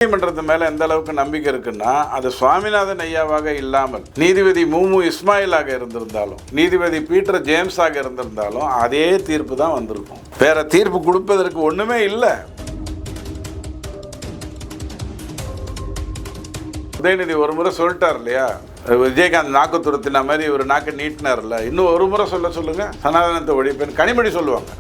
நீதிமன்றத்து மேல எந்த அளவுக்கு நம்பிக்கை இருக்குன்னா, அது சுவாமிநாதன் ஐயாவாக இல்லாமல் நீதிபதி மூமு இஸ்மாயிலாக இருந்திருந்தாலும், நீதிபதி பீட்டர் ஜேம்ஸாக இருந்திருந்தாலும் அதே தீர்ப்பு தான் வந்திருக்கும். வேற தீர்ப்பு கொடுப்பதற்கு ஒண்ணுமே இல்லை. உதயநிதி ஒரு முறை சொல்லிட்டார் இல்லையா, விஜயகாந்த் நாக்கு துருத்தின மாதிரி ஒரு நாக்கு நீட்டினார்ல, இன்னும் ஒரு முறை சொல்லுங்க, சனாதனத்தை ஒழிப்பேன் கனிமொழி சொல்லுவாங்க.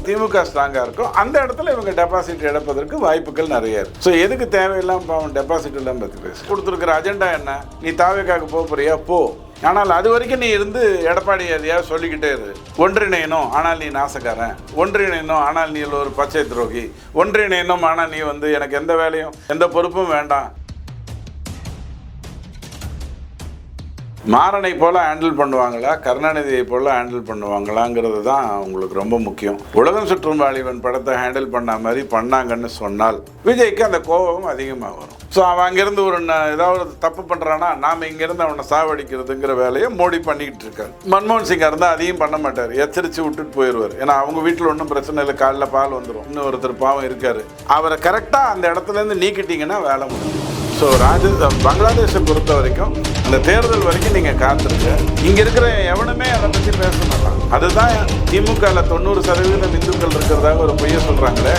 திமுக ஸ்ட்ராங்கா இருக்கும், அந்த இடத்துல இவங்க டெபாசிட் இழப்பதற்கு வாய்ப்புகள் நிறைய இருக்கு. ஸோ எதுக்கு தேவையில்லாம பாவம் டெபாசிட் எல்லாம் பற்றி பேச கொடுத்துருக்கிற அஜெண்டா என்ன? நீ தாவேக்காக போறியா போ, ஆனால் அது வரைக்கும் நீ இருந்து எடப்பாடி எதையாவது சொல்லிக்கிட்டே இரு. ஒன்றிணையணும் ஆனால் நீ நாசக்காரன், ஒன்றிணையணும் ஆனால் நீ ஒரு பச்சை துரோகி, ஒன்றிணையணும் ஆனால் நீ எனக்கு எந்த வேலையும் எந்த பொறுப்பும் வேண்டாம். மாறனை போல ஹேண்டில் பண்ணுவாங்களா, கருணாநிதியை போல ஹேண்டில் பண்ணுவாங்களாங்கிறது தான் உங்களுக்கு ரொம்ப முக்கியம். உலகம் சுற்றும் வாலிபன் படத்தை ஹேண்டில் பண்ண மாதிரி பண்ணாங்கன்னு சொன்னால் விஜய்க்கு அந்த கோபம் அதிகமாக வரும். ஸோ அவன் அங்கேருந்து ஏதாவது தப்பு பண்ணுறான்னா நாம் இங்கேருந்து அவனை சாவடிக்கிறதுங்கிற வேலையை மோடி பண்ணிக்கிட்டு இருக்காரு. மன்மோகன் சிங்காக இருந்தால் அதையும் பண்ண மாட்டார், எச்சரித்து விட்டுட்டு போயிடுவார். ஏன்னா அவங்க வீட்டில் ஒன்றும் பிரச்சனை இல்லை, காலைல பால் வந்துடும். இன்னும் ஒருத்தர் பாவம் இருக்கார், அவரை கரெக்டாக அந்த இடத்துலேருந்து நீக்கிட்டீங்கன்னா வேலை முடியும். ஸோ பங்களாதேஷை பொறுத்த வரைக்கும் இந்த தேர்தல் வரைக்கும் நீங்கள் காத்திருக்க. இங்கே இருக்கிற எவனுமே அதை பற்றி பேச மாட்டான். அதுதான் திமுகவில் 90% இந்துக்கள் இருக்கிறதாக ஒரு பொய்ய சொல்கிறாங்களே.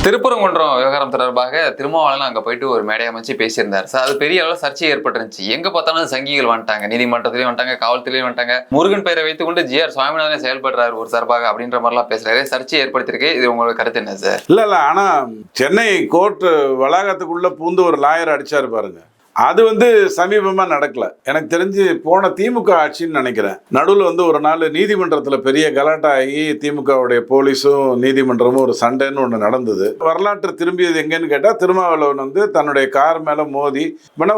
திருப்பரங்குன்றம் விவகாரம் தொடர்பாக திருமாவளவன் அங்கே போயிட்டு ஒரு மேடை அமைச்சு பேசியிருந்தார் சார். அது பெரிய அளவில் சர்ச்சை ஏற்பட்டுருந்துச்சு. எங்கே பார்த்தாலும் சங்கிகள் வந்துட்டாங்க, நீதிமன்றத்திலையும் வந்துட்டாங்க, காவல்துறையிலையும் வந்துட்டாங்க. முருகன் பெயரை வைத்துக் கொண்டு ஜிஆர் சுவாமிநாதன் செயல்படுறாரு ஒரு சார்பாக அப்படின்ற மாதிரிலாம் பேசுறாரு. சர்ச்சை ஏற்படுத்திருக்கு. இது உங்களோட கருத்து என்ன சார்? இல்லை ஆனால் சென்னை கோர்ட்டு வளாகத்துக்குள்ளே பூந்து ஒரு லாயர் அடிச்சாரு பாருங்க, அது சமீபமாக நடக்கல. எனக்கு தெரிஞ்சு போன திமுக ஆட்சின்னு நினைக்கிறேன். நடுவில் ஒரு நாள் நீதிமன்றத்தில் பெரிய கலாட்டா ஆகி திமுகவுடைய போலீஸும் நீதிமன்றமும் ஒரு சண்டைன்னு ஒன்று நடந்தது. வரலாற்று திரும்பியது எங்கன்னு கேட்டால் திருமாவளவன் தன்னுடைய கார் மேலே மோதி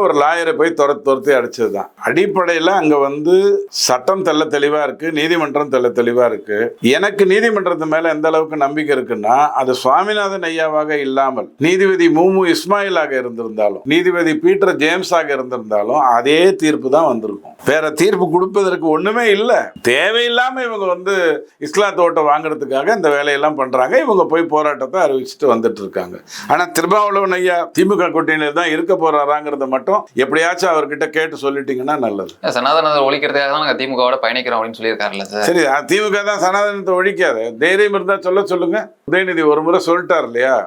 ஒரு லாயரை போய் துரத்தி அடிச்சது தான். அடிப்படையில் அங்கே சட்டம் தெள்ள தெளிவாக இருக்குது, நீதிமன்றம் தெள்ள தெளிவாக இருக்குது. எனக்கு நீதிமன்றத்து மேலே எந்த அளவுக்கு நம்பிக்கை இருக்குன்னா, அது சுவாமிநாதன் ஐயாவாக இல்லாமல் நீதிபதி மூமு இஸ்மாயிலாக இருந்திருந்தாலும், நீதிபதி பீட்டர் ஜேம்ஸாக இருந்திருந்தாலும் அதே தீர்ப்பு தான் வந்திருக்கும். வேற தீர்ப்பு கொடுப்பதற்கு ஒண்ணுமே இல்லை. தேவையில்லாம இவங்க இஸ்லாத்து ஓட்டை வாங்குறதுக்காக இந்த வேலையெல்லாம் பண்றாங்க. இவங்க போய் போராட்டத்தை அறிவிச்சுட்டு வந்துட்டு இருக்காங்க. ஆனா திருமாவளவன் ஐயா திமுக கூட்டணியில தான் இருக்க போறாராங்கிறத மட்டும் எப்படியாச்சும் அவர்கிட்ட கேட்டு சொல்லிட்டீங்கன்னா நல்லது. சனாதனத்தை ஒழிக்கிறதுக்காக தான் நாங்க திமுகவோட பயணிக்கிறோம் அப்படின்னு சொல்லியிருக்காருல்ல சார். சரி, திமுக தான் சனாதனத்தை ஒழிக்காது. தைரியம் இருந்தா சொல்லுங்க. உதயநிதி ஒரு முறை சொல்லிட்டார் இல்லையா,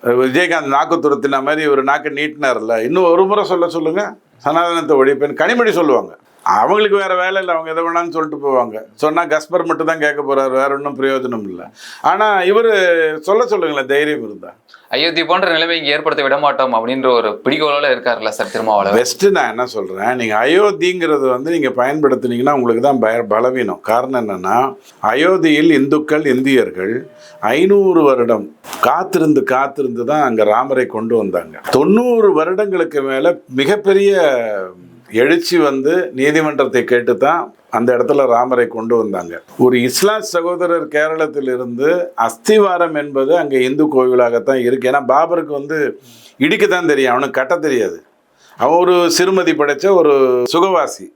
விஜயகாந்த் நாக்கு துருத்தின மாதிரி ஒரு நாக்கு நீட்டினார்ல, இன்னும் ஒரு முறை சொல்லுங்க, சனாதனத்தை ஒழிப்பேன் கனிமொழி சொல்லுவாங்க. அவங்களுக்கு வேற வேலை இல்லை, அவங்க எதை வேணான்னு சொல்லிட்டு போவாங்க. சொன்னால் கஸ்பர் மட்டும் தான் கேட்க போறாரு, வேற ஒன்றும் பிரயோஜனம் இல்லை. ஆனால் இவர் சொல்லுங்களேன், தைரியம் இருந்தா. அயோத்தி போன்ற நிலைமை இங்கே ஏற்படுத்த விட மாட்டோம் அப்படின்ற ஒரு பிடிக்கோளோட இருக்காருல்ல சார் திருமாவளவன். பெஸ்ட். நான் என்ன சொல்றேன், நீங்க அயோத்திங்கிறது நீங்க பயன்படுத்தினீங்கன்னா உங்களுக்கு தான் பலவீனம். காரணம் என்னன்னா, அயோத்தியில் இந்துக்கள் இந்தியர்கள் 500 வருடம் காத்திருந்து தான் அங்க ராமரை கொண்டு வந்தாங்க. 90 வருடங்களுக்கு மேல மிகப்பெரிய எழுச்சி நீதிமன்றத்தை கேட்டு தான் அந்த இடத்துல ராமரை கொண்டு வந்தாங்க. ஒரு இஸ்லாம் சகோதரர் கேரளத்திலிருந்து அஸ்திவாரம் என்பது அங்கே இந்து கோவிலாகத்தான் இருக்கு. ஏன்னா பாபருக்கு இடிக்க தான் தெரியும், அவனுக்கு கட்ட தெரியாது. அவன் ஒரு சிறுமதி படைச்ச ஒரு சுகவாசி,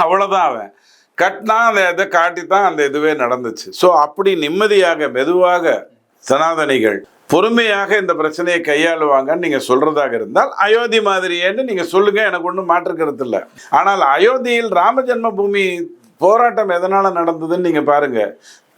அவ்வளோதான். அவன் கட்டினா அந்த இதை காட்டி தான் அந்த இதுவே நடந்துச்சு. ஸோ அப்படி நிம்மதியாக மெதுவாக சனாதனிகள் பொறுமையாக இந்த பிரச்சனையை கையாளுவாங்கன்னு நீங்க சொல்றதாக இருந்தால் அயோத்தி மாதிரியேன்னு நீங்க சொல்லுங்க, எனக்கு ஒன்றும் மாற்றுக்கிறது இல்லை. ஆனால் அயோத்தியில் ராம ஜென்ம பூமி போராட்டம் எதனால நடந்ததுன்னு நீங்க பாருங்க.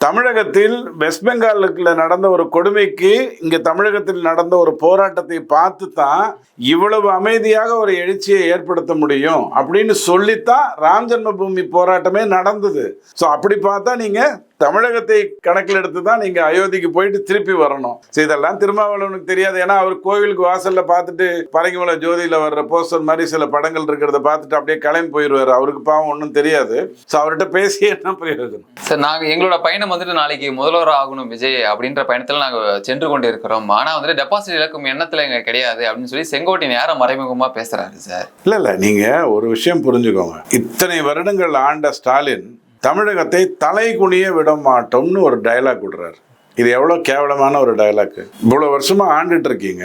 தமிழகத்தில் வெஸ்ட் பெங்காலுக்குள்ள நடந்த ஒரு கொடுமைக்கு இங்க தமிழகத்தில் நடந்த ஒரு போராட்டத்தை பார்த்து தான் இவ்வளவு அமைதியாக ஒரு எழுச்சியை ஏற்படுத்த முடியும் அப்படின்னு சொல்லித்தான் ராம் ஜென்ம பூமி போராட்டமே நடந்தது. ஸோ அப்படி பார்த்தா நீங்க தமிழகத்தை கணக்கில் எடுத்து தான் நீங்க அயோத்திக்கு போயிட்டு திருப்பி வரணும். இதெல்லாம் திருமாவளவனுக்கு தெரியாது. ஏன்னா அவர் கோவிலுக்கு வாசல்ல பார்த்துட்டு பரங்கிமலை ஜோதியில வர்ற போஸ்டர் மாதிரி சில படங்கள் இருக்கிறத பார்த்துட்டு அப்படியே கிளம்பி போயிடுவாரு. அவருக்கு பாவம் ஒன்றும் தெரியாது. ஸோ அவர்கிட்ட பேசி என்ன பிரயோஜனம் சார்? நாங்கள் எங்களோட பயணம் நாளைக்கு முதல்வர் ஆகணும் விஜய் அப்படின்ற பயணத்தில் நாங்கள் சென்று கொண்டு இருக்கிறோம். ஆனால் டெபாசிட் இழக்கும் எண்ணத்தில் எங்க கிடையாது அப்படின்னு சொல்லி செங்கோட்டையன் யாரை மறைமுகமாக பேசுறாரு சார்? இல்லை, நீங்க ஒரு விஷயம் புரிஞ்சுக்கோங்க. இத்தனை வருடங்கள் ஆண்ட ஸ்டாலின் தமிழகத்தை தலை குனிய விட மாட்டோம்னு ஒரு டயலாக் விடுறாரு. இது எவ்வளோ கேவலமான ஒரு டயலாக். இவ்வளோ வருஷமா ஆண்டுட்டு இருக்கீங்க,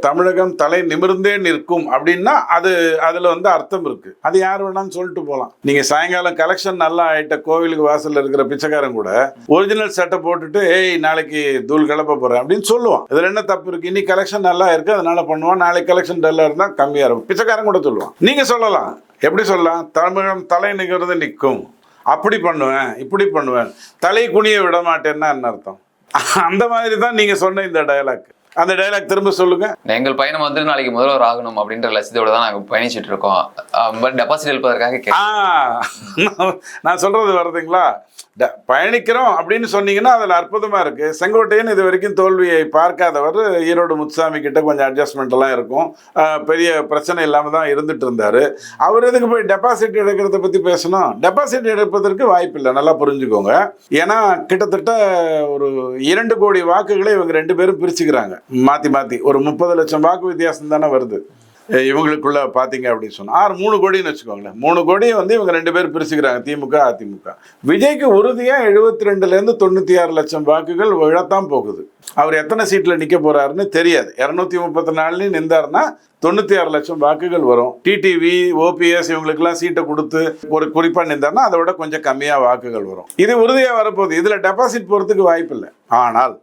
தமிழகம் தலை நிமிர்ந்தே நிற்கும் அப்படின்னா அதுல வந்து அர்த்தம் இருக்கு. அது யார் வேணாலும் சொல்லிட்டு போகலாம். நீங்க சாயங்காலம் கலெக்ஷன் நல்லா ஆயிட்ட கோவிலுக்கு வாசல்ல இருக்கிற பிச்சைக்காரன் கூட ஒரிஜினல் சட்டை போட்டுட்டு ஏய் நாளைக்கு தூள் கிளப்ப போறேன் அப்படின்னு சொல்லுவான். இதுல என்ன தப்பு இருக்கு? இன்னைக்கு கலெக்ஷன் நல்லா இருக்கு அதனால பண்ணுவான், நாளைக்கு கலெக்ஷன் டல்லா இருந்தா கம்மியா இருக்கும், பிச்சைக்காரன் கூட சொல்லுவான். நீங்க சொல்லலாம், எப்படி சொல்லலாம்? தமிழகம் தலை நிற்கிறது நிற்கும், அப்படி பண்ணுவேன் இப்படி பண்ணுவேன், தலை குனிய விட மாட்டேன்னா என்ன அர்த்தம்? அந்த மாதிரி தான் நீங்க சொன்ன இந்த டயலாக். அந்த டயலாக் திரும்ப சொல்லுங்க. எங்கள் பயணம் வந்து நாளைக்கு முதல்வர் ஆகணும் அப்படின்ற லட்சியத்தோட தான் நாங்கள் பயணிச்சுட்டு இருக்கோம். பட் டெபாசிட் எழுப்பதற்காக நான் சொல்றது வருதுங்களா? பயணிக்கிறோம் அப்படின்னு சொன்னீங்கன்னா அதில் அற்புதமாக இருக்குது. செங்கோட்டையன் இது வரைக்கும் தோல்வியை பார்க்காதவர். ஈரோடு முத்துசாமி கிட்ட கொஞ்சம் அட்ஜஸ்ட்மெண்ட் எல்லாம் இருக்கும், பெரிய பிரச்சனை இல்லாமல் தான் இருந்துட்டு இருந்தார். அவர் எதுக்கு போய் டெபாசிட் எடுக்கிறத பற்றி பேசணும்? டெபாசிட் எடுப்பதற்கு வாய்ப்பு இல்லை, நல்லா புரிஞ்சுக்கோங்க. ஏன்னா கிட்டத்தட்ட ஒரு 2 கோடி வாக்குகளை இவங்க 2 பேரும் பிரிச்சுக்கிறாங்க மாற்றி மாற்றி. ஒரு 30 லட்சம் வாக்கு வித்தியாசம் தானே வருது இவங்களுக்குள்ள பார்த்தீங்க அப்படின்னு சொன்னால். 3 கோடின்னு வச்சுக்கோங்களேன். 3 கோடியை வந்து இவங்க 2 பேர் பிரிச்சுக்கிறாங்க, திமுக அதிமுக. விஜய்க்கு உறுதியாக 72லேருந்து 96 லட்சம் வாக்குகள் விழத்தான் போகுது. அவர் எத்தனை சீட்டில் நிற்க போறாருன்னு தெரியாது. 234 நின்றாருன்னா 96 லட்சம் வாக்குகள் வரும். டிடிவி ஓபிஎஸ் இவங்களுக்கெல்லாம் சீட்டை கொடுத்து ஒரு குறிப்பாக நின்றாருன்னா அதை விட கொஞ்சம் கம்மியாக வாக்குகள் வரும். இது உறுதியாக வரப்போகுது. இதில் டெபாசிட் போகிறதுக்கு வாய்ப்பு இல்லை. ஆனால்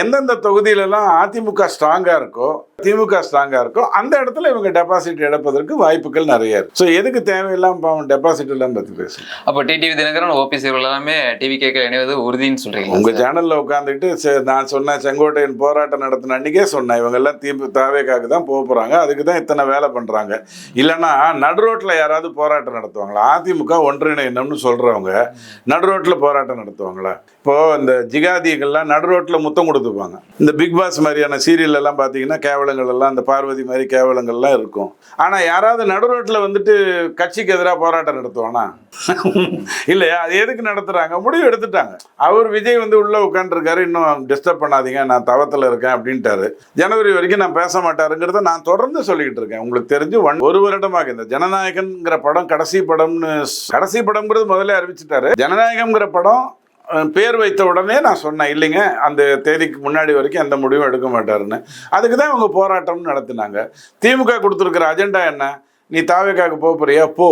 எந்தெந்த தொகுதியிலெல்லாம் அதிமுக ஸ்ட்ராங்காக இருக்கோ திமுக ஸ்ட்ராங்காக இருக்கோ அந்த இடத்துல இவங்க டெபாசிட் எடுப்பதற்கு வாய்ப்புகள் நிறைய இருக்கு. ஸோ எதுக்கு தேவையில்லாம பாவம் டெபாசிட் எல்லாம் பற்றி பேசுங்க. அப்போ டிடிவி தினகரன் ஓபிஎஸ் எல்லாமே டிவிகேக்கு இணைவது உறுதின்னு சொல்றீங்க. உங்க சேனல்ல உட்காந்துக்கிட்டு நான் சொன்னேன், செங்கோட்டையன் போராட்டம் நடத்தின அன்னைக்கே சொன்னேன் இவங்க எல்லாம் தாவேக்காக்கு தான் போக போறாங்க, அதுக்கு தான் இத்தனை வேலை பண்றாங்க. இல்லைன்னா நடு ரோட்ல யாராவது போராட்டம் நடத்துவாங்களா? அதிமுக ஒன்றிணையணும்னு சொல்றவங்க நடு ரோட்ல போராட்டம் நடத்துவாங்களா? இப்போ இந்த ஜிகாதிகள்லாம் நடு ரோட்ல முத்தம் கொடுத்துப்பாங்க. இந்த பிக் பாஸ் மாதிரியான சீரியல் எல்லாம் பார்த்தீங்கன்னா கேவலங்கள் எல்லாம், இந்த பார்வதி மாதிரி கேவலங்கள்லாம் இருக்கும். ஆனால் யாராவது நடு ரோட்டில் வந்துட்டு கட்சிக்கு எதிராக போராட்டம் நடத்துவானா? இல்லையா? அது எதுக்கு நடத்துகிறாங்க? முடிவு எடுத்துட்டாங்க. அவர் விஜய் வந்து உள்ளே உட்காந்துருக்காரு, இன்னும் டிஸ்டர்ப் பண்ணாதீங்க நான் தவத்தில் இருக்கேன் அப்படின்ட்டாரு. ஜனவரி வரைக்கும் நான் பேச மாட்டாருங்கிறத நான் தொடர்ந்து சொல்லிக்கிட்டு இருக்கேன். உங்களுக்கு தெரிஞ்சு 1 வருடமாக இந்த ஜனநாயகன்கிற படம் கடைசி படம்ங்கிறது முதல்ல அறிவிச்சிட்டாரு. ஜனநாயகம்ங்கிற படம் பேர் வைத்த உடனே நான் சொன்னேன் இல்லைங்க அந்த தேதிக்கு முன்னாடி வரைக்கும் எந்த முடிவும் எடுக்க மாட்டாருன்னு. அதுக்கு தான் இவங்க போராட்டம்னு நடத்தினாங்க. திமுக கொடுத்துருக்கிற அஜெண்டா என்ன? நீ தாவேக்காக்கு போறியா போ,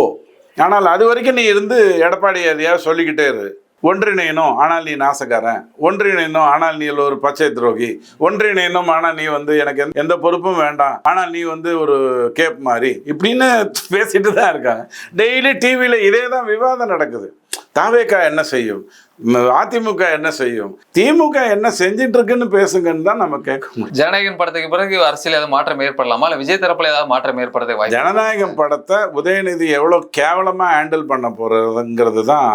ஆனால் அது வரைக்கும் நீ இருந்து எடப்பாடி எதையாவது சொல்லிக்கிட்டே இரு. ஒன்றிணையணும் ஆனால் நீ நாசக்காரன், ஒன்றிணையணும் ஆனால் நீ ஒரு பச்சை துரோகி, ஒன்றிணையணும் ஆனால் நீ வந்து எனக்கு எந்த பொறுப்பும் வேண்டாம், ஆனால் நீ வந்து ஒரு கேப் மாதிரி இப்படின்னு பேசிட்டு தான் இருக்காங்க. டெய்லி டிவியில் இதே தான் விவாதம் நடக்குது. தாவேக்கா என்ன செய்யும், அதிமுக என்ன செய்யும், திமுக என்ன செஞ்சிட்டு இருக்குன்னு பேசுங்கன்னு தான் நம்ம கேட்க முடியும். ஜனநாயகம் படத்துக்கு பிறகு அரசியல் ஏதாவது மாற்றம் ஏற்படலாமா? இல்லை விஜய் தரப்புல ஏதாவது மாற்றம் ஏற்படுறதுக்கு வாய்ப்பு? ஜனநாயகம் படத்தை உதயநிதி எவ்வளோ கேவலமாக ஹேண்டில் பண்ண போறதுங்கிறது தான்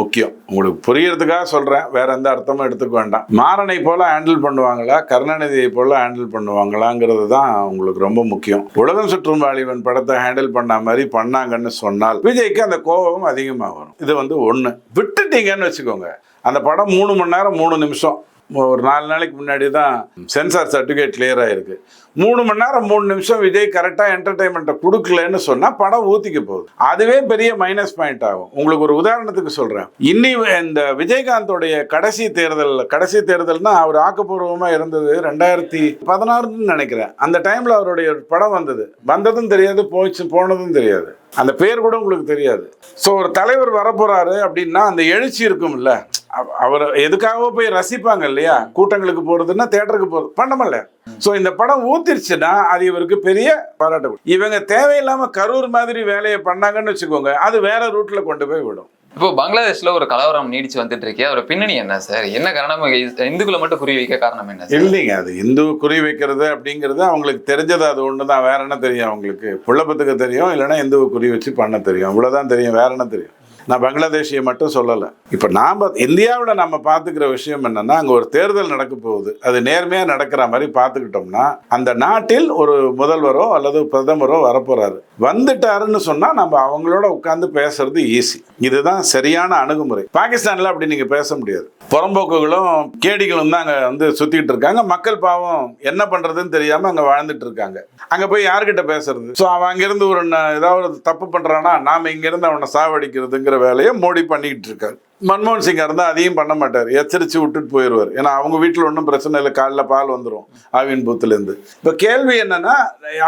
முக்கியம். உங்களுக்கு புரியறதுக்காக சொல்றேன், வேற எந்த அர்த்தமும் எடுத்துக்க வேண்டாம். மாறனை போல ஹேண்டில் பண்ணுவாங்களா, கருணாநிதியை போல ஹேண்டில் பண்ணுவாங்களாங்கிறது தான் உங்களுக்கு ரொம்ப முக்கியம். உலகம் சுற்றும் வாலிபன் படத்தை ஹேண்டில் பண்ண மாதிரி பண்ணாங்கன்னு சொன்னால் விஜய்க்கு அந்த கோபம் அதிகமாக வரும். இது வந்து ஒன்று. விட்டுட்டீங்கன்னு வச்சுக்கோங்க, அந்த படம் 3 மணி நேரம் 3 நிமிஷம், ஒரு 4 நாளைக்கு முன்னாடி தான் சென்சார் சர்டிஃபிகேட் கிளியர் ஆயிருக்கு. 3 மணி நேரம் 3 நிமிஷம் விஜய் கரெக்டாக என்டர்டைன்மெண்ட்டை கொடுக்கலன்னு சொன்னால் படம் ஊற்றிக்க போகுது. அதுவே பெரிய மைனஸ் பாயிண்ட் ஆகும். உங்களுக்கு ஒரு உதாரணத்துக்கு சொல்கிறேன். இந்த விஜயகாந்தோடைய கடைசி தேர்தல்னா அவர் ஆக்கப்பூர்வமாக இருந்தது 2016 நினைக்கிறேன். அந்த டைமில் அவருடைய படம் வந்ததும் தெரியாது, போனதும் தெரியாது, அந்த பேர் கூட உங்களுக்கு தெரியாது. ஸோ ஒரு தலைவர் வரப்போறாரு அப்படின்னா அந்த எழுச்சி இருக்கும்ல, அவர் எதுக்காக போய் ரசிப்பாங்க இல்லையா? கூட்டங்களுக்கு போறதுன்னா தியேட்டருக்கு போறது பண்ணமல்ல. ஸோ இந்த படம் ஊத்திருச்சுன்னா அது இவருக்கு பெரிய பாராட்டு. இவங்க தேவையில்லாம கரூர் மாதிரி வேலையை பண்ணாங்கன்னு வச்சுக்கோங்க, அது வேற ரூட்ல கொண்டு போய் விடும். இப்போ பங்களாதேஷ்ல ஒரு கலவரம் நீடிச்சு வந்துட்டு இருக்கே, அதோட பின்னணி என்ன சார்? என்ன காரணம்? இந்துக்களை மட்டும் குறி வைக்க காரணம் என்ன? இல்லைங்க, அது இந்து குறி வைக்கிறது அப்படிங்கிறது அவங்களுக்கு தெரிஞ்சது அது ஒண்ணுதான். வேற என்ன தெரியும் அவங்களுக்கு? புள்ளப்பத்துக்கு தெரியும், இல்லைன்னா இந்துவை குறி வச்சு பண்ண தெரியும், இவ்வளவுதான் தெரியும். வேற என்ன தெரியும்? நான் பங்களாதேஷியை மட்டும் சொல்லலை. இப்போ இந்தியாவில் நம்ம பார்த்துக்கிற விஷயம் என்னன்னா, அங்கே ஒரு தேர்தல் நடக்க போகுது, அது நேர்மையாக நடக்கிற மாதிரி பார்த்துக்கிட்டோம்னா அந்த நாட்டில் ஒரு முதல்வரோ அல்லது பிரதமரோ வரப்போறாரு, வந்துட்டாருன்னு சொன்னால் நம்ம அவங்களோட உட்காந்து பேசுறது ஈஸி. இதுதான் சரியான அணுகுமுறை. பாகிஸ்தானில் அப்படி நீங்கள் பேச முடியாது. புறம்போக்குகளும் கேடிகளும் தான் அங்கே வந்து சுற்றிக்கிட்டு இருக்காங்க. மக்கள் பாவம் என்ன பண்ணுறதுன்னு தெரியாமல் அங்கே வாழ்ந்துட்டு இருக்காங்க. அங்கே போய் யார்கிட்ட பேசுறது? ஸோ அவன் அங்கேருந்து ஏதாவது தப்பு பண்ணுறான்னா நாம் இங்கேருந்து அவனை சாவடிக்கிறதுங்கிற வேலையை மோடி பண்ணிக்கிட்டு இருக்காரு. மன்மோகன் சிங்கா இருந்தால் அதையும் பண்ண மாட்டார், எச்சரித்து விட்டுட்டு போயிடுவார். ஏன்னா அவங்க வீட்டில் ஒன்றும் பிரச்சனை இல்லை, காலைல பால் வந்துடும் ஆவின் பூத்துலேருந்து. இப்போ கேள்வி என்னன்னா,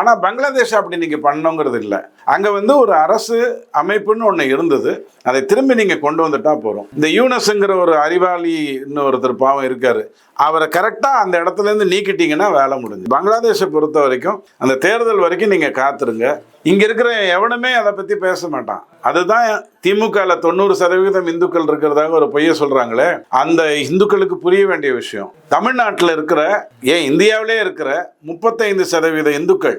ஆனால் பங்களாதேஷ் அப்படி நீங்கள் பண்ணோங்கிறது இல்லை. அங்கே வந்து ஒரு அரசு அமைப்புன்னு ஒன்று இருந்தது, அதை திரும்பி நீங்கள் கொண்டு வந்துட்டா போகிறோம். இந்த யூனஸ்ங்கிற ஒரு அறிவாளி ஒருத்தர் பாவம் இருக்காரு, அவரை கரெக்டாக அந்த இடத்துலேருந்து நீக்கிட்டீங்கன்னா வேலை முடிஞ்சு. பங்களாதேஷை பொறுத்த வரைக்கும் அந்த தேர்தல் வரைக்கும் நீங்கள் காத்துருங்க. இங்கே இருக்கிற எவனுமே அதை பற்றி பேச மாட்டான். அதுதான் திமுகவில் 90% இந்துக்கள் இருக்கிறதாக ஒரு பொய்ய சொல்கிறாங்களே, அந்த இந்துக்களுக்கு புரிய வேண்டிய விஷயம். தமிழ்நாட்டில் இருக்கிற, ஏன் இந்தியாவிலே இருக்கிற 35% இந்துக்கள்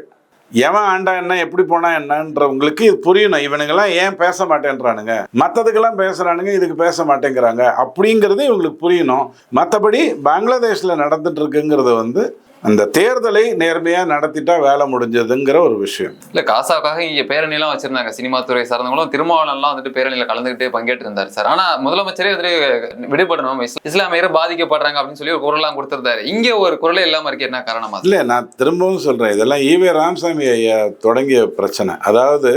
எவன் ஆண்டா என்ன, எப்படி போனா என்னன்றவங்களுக்கு இது புரியணும். இவனுங்கெல்லாம் ஏன் பேச மாட்டேன்றானுங்க, மற்றதுக்கெல்லாம் பேசுறானுங்க, இதுக்கு பேச மாட்டேங்கிறாங்க அப்படிங்கிறது இவங்களுக்கு புரியணும். மற்றபடி பங்களாதேஷில் நடந்துட்டு இருக்குங்கிறது வந்து அந்த தேர்தலை நேர்மையா நடத்திட்டா வேலை முடிஞ்சதுங்கிற ஒரு விஷயம். இல்ல காசாவுக்காக இங்க பேரணிலாம் வச்சிருந்தாங்க, சினிமா துறை சார்ந்தவங்களும் திருமாவளவன்லாம் வந்துட்டு பேரணியில கலந்துகிட்டே பங்கேற்று இருந்தாரு சார். ஆனா முதலமைச்சரே வந்து விடுபடணும், இஸ்லாமியர் பாதிக்கப்படுறாங்க அப்படின்னு சொல்லி ஒரு குரலாம் கொடுத்திருந்தாரு. இங்க ஒரு குரலே இல்லாம இருக்கு, என்ன காரணமா? இல்ல, நான் திரும்பவும் சொல்றேன், இதெல்லாம் ஈவே ராமசாமி ஐயா தொடங்கிய பிரச்சனை. அதாவது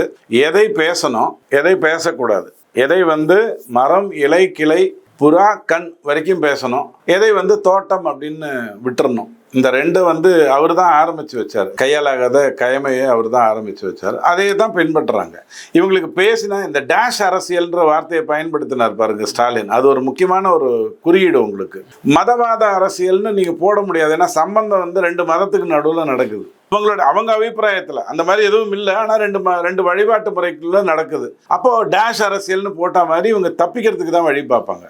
எதை பேசணும், எதை பேசக்கூடாது, எதை வந்து மரம், இலை, கிளை, புறா, கண் வரைக்கும் பேசணும், எதை வந்து தோட்டம் அப்படின்னு விட்டுறணும். இந்த ரெண்டு வந்து அவர் தான் ஆரம்பித்து வச்சார். கையாலாகாத கயமையை அவர் தான் ஆரம்பித்து வச்சார். அதே தான் பின்பற்றுறாங்க. இவங்களுக்கு பேசினா இந்த டேஷ் அரசியல்ன்ற வார்த்தையை பயன்படுத்தினார் பாருங்க ஸ்டாலின், அது ஒரு முக்கியமான ஒரு குறியீடு. உங்களுக்கு மதவாத அரசியல்னு நீங்கள் போட முடியாது, ஏன்னா சம்பந்தம் வந்து ரெண்டு மதத்துக்கு நடுவில் நடக்குது. அவங்க அபிப்பிராயத்தில் அந்த மாதிரி எதுவும் இல்லை, ஆனால் ரெண்டு வழிபாட்டு முறைக்குள்ள நடக்குது. அப்போ டேஷ் அரசியல்னு போட்ட மாதிரி இவங்க தப்பிக்கிறதுக்கு தான் வழி பார்ப்பாங்க.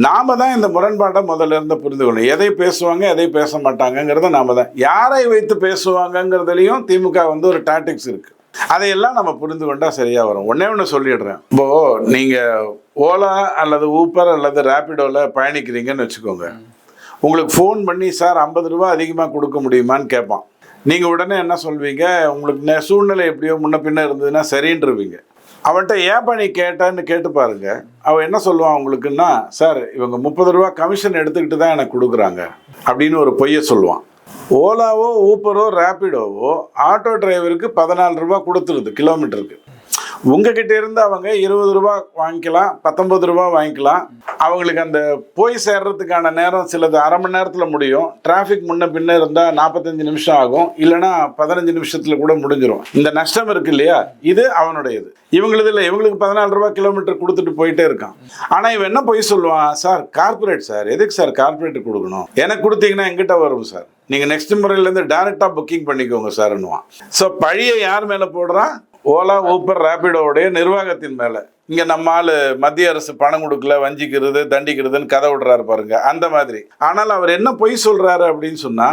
நாம தான் இந்த முரண்பாட்டை முதல்ல இருந்து புரிந்து கொள்ளணும். எதை பேசுவாங்க, எதை பேச மாட்டாங்கிறத நாம தான், யாரை வைத்து பேசுவாங்கங்கிறதுலையும் திமுக வந்து ஒரு டாக்டிக்ஸ் இருக்கு. அதையெல்லாம் நம்ம புரிந்து கொண்டா சரியா வரும். ஒண்ணு சொல்லிடுறேன், இப்போ நீங்க ஓலா அல்லது ஊப்பர் அல்லது ரேபிடோல பயணிக்கிறீங்கன்னு வச்சுக்கோங்க, உங்களுக்கு ஃபோன் பண்ணி சார் 50 ரூபா அதிகமாக கொடுக்க முடியுமான்னு கேட்பான். நீங்கள் உடனே என்ன சொல்வீங்க, உங்களுக்கு சூழ்நிலை எப்படியோ முன்ன பின்ன இருந்ததுன்னா சரின்றுவீங்க. அவன்கிட்ட ஏன் நீ கேட்டான்னு கேட்டு பாருங்க, அவன் என்ன சொல்லுவான் உங்களுக்குன்னா, சார் இவங்க 30 ரூபா கமிஷன் எடுத்துக்கிட்டு தான் எனக்கு கொடுக்குறாங்க அப்படின்னு ஒரு பொய்யை சொல்லுவான். ஓலாவோ ஊப்பரோ ரேபிடோவோ ஆட்டோ டிரைவருக்கு 14 ரூபா கொடுத்துருது கிலோமீட்டருக்கு. உங்ககிட்ட இருந்து அவங்க 20 ரூபா வாங்கிக்கலாம், 19 ரூபா வாங்கிக்கலாம். அவங்களுக்கு அந்த போய் சேர்றதுக்கான நேரம் சிலது அரை மணி நேரத்தில் முடியும். டிராஃபிக் முன்ன பின்ன இருந்தால் 45 நிமிஷம் ஆகும், இல்லைனா 15 நிமிஷத்தில் கூட முடிஞ்சிடும். இந்த நஷ்டம் இருக்கு இல்லையா, இது அவனுடையது. இவங்களது இல்லை, இவங்களுக்கு 14 ரூபா கிலோமீட்டர் கொடுத்துட்டு போயிட்டே இருக்கான். ஆனால் இவன் என்ன போய் சொல்லுவான், சார் கார்பரேட் சார், எதுக்கு சார் கார்பரேட் கொடுக்கணும், எனக்கு கொடுத்தீங்கன்னா எங்கிட்ட வரும் சார், நீங்கள் நெக்ஸ்ட் முறையிலேருந்து டைரெக்டாக புக்கிங் பண்ணிக்கோங்க சார்ன்னுவான். ஸோ பழியை யார் மேலே போடுறான், ஓலா ஊப்பர் ரேபிடோடைய நிர்வாகத்தின் மேலே. இங்கே நம்ம ஆள் மத்திய அரசு பணம் கொடுக்கல, வஞ்சிக்கிறது தண்டிக்கிறதுன்னு கதை விடுறாரு பாருங்க, அந்த மாதிரி. ஆனால் அவர் என்ன பொய் சொல்றாரு அப்படின்னு சொன்னா,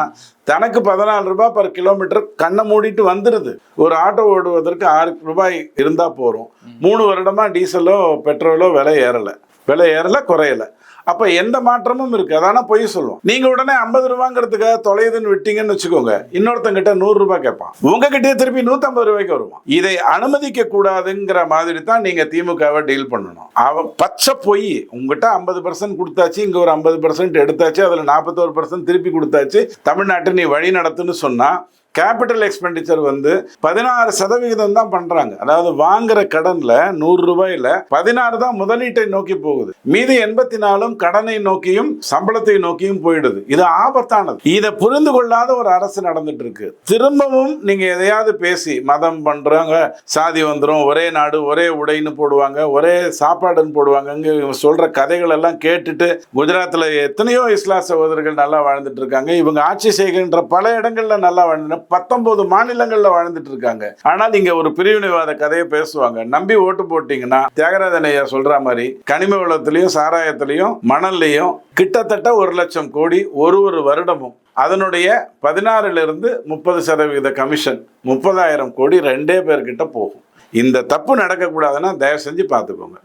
தனக்கு 14 ரூபாய் பர் கிலோமீட்டர் கண்ணை மூடிட்டு வந்துடுது. ஒரு ஆட்டோ ஓடுவதற்கு 6 ரூபாய் இருந்தால் போகிறோம். 3 வருடமா டீசலோ பெட்ரோலோ விலை ஏறலை குறையலை. அப்போ எந்த மாற்றமும் இருக்கு, அதான பொய் சொல்லுவோம். நீங்க உடனே 50 ரூபாங்கிறதுக்காக தொலைதுன்னு விட்டீங்கன்னு வச்சுக்கோங்க, இன்னொருத்தங்கிட்ட 100 ரூபாய் கேட்பான், உங்ககிட்டயே திருப்பி 150 ரூபாய்க்கு வருவான். இதை அனுமதிக்க கூடாதுங்கிற மாதிரி தான் நீங்க திமுகவை டீல் பண்ணணும். அவன் பச்சை பொய், உங்ககிட்ட 50% கொடுத்தாச்சு, இங்க ஒரு 50% எடுத்தாச்சு, அதுல 41% திருப்பி கொடுத்தாச்சு, தமிழ்நாட்டை நீ வழி நடத்துன்னு சொன்னா கேபிட்டல் எக்ஸ்பெண்டிச்சர் வந்து 16% தான் பண்றாங்க. அதாவது வாங்குற கடன்ல 100 ரூபாயில 16 தான் முதலீட்டை நோக்கி போகுது, மீதி 84 கடனை நோக்கியும் சம்பளத்தை நோக்கியும் போயிடுது. இது ஆபத்தானது. இதை புரிந்து கொள்ளாத ஒரு அரசு நடந்துட்டு இருக்கு. திரும்பவும் நீங்க எதையாவது பேசி மதம் பண்றாங்க, சாதி வந்துடும், ஒரே நாடு ஒரே உடைன்னு போடுவாங்க, ஒரே சாப்பாடுன்னு போடுவாங்க, சொல்ற கதைகள் எல்லாம் கேட்டுட்டு குஜராத்ல எத்தனையோ இஸ்லாம் சகோதரர்கள் நல்லா வாழ்ந்துட்டு இருக்காங்க. இவங்க ஆட்சி செய்கின்ற பல இடங்கள்ல நல்லா வாழ்ந்து 19 மாநிலங்கள்ல வாழ்ந்துட்டு இருக்காங்க. ஆனால் இங்க ஒரு பிரிவினைவாத கதையை பேசுவாங்க, நம்பி ஓட்டு போட்டீங்கன்னா தியாகராஜன் ஐயா சொல்ற மாதிரி கனிம வளத்திலையும் சாராயத்திலையும் மணல்லையும் கிட்டத்தட்ட 1 லட்சம் கோடி ஒரு வருடமும், அதனுடைய 16லிருந்து 30% கமிஷன் 30,000 கோடி 2 பேர்கிட்ட போகும். இந்த தப்பு நடக்கக்கூடாதுன்னா தயவு செஞ்சு பார்த்துக்கோங்க.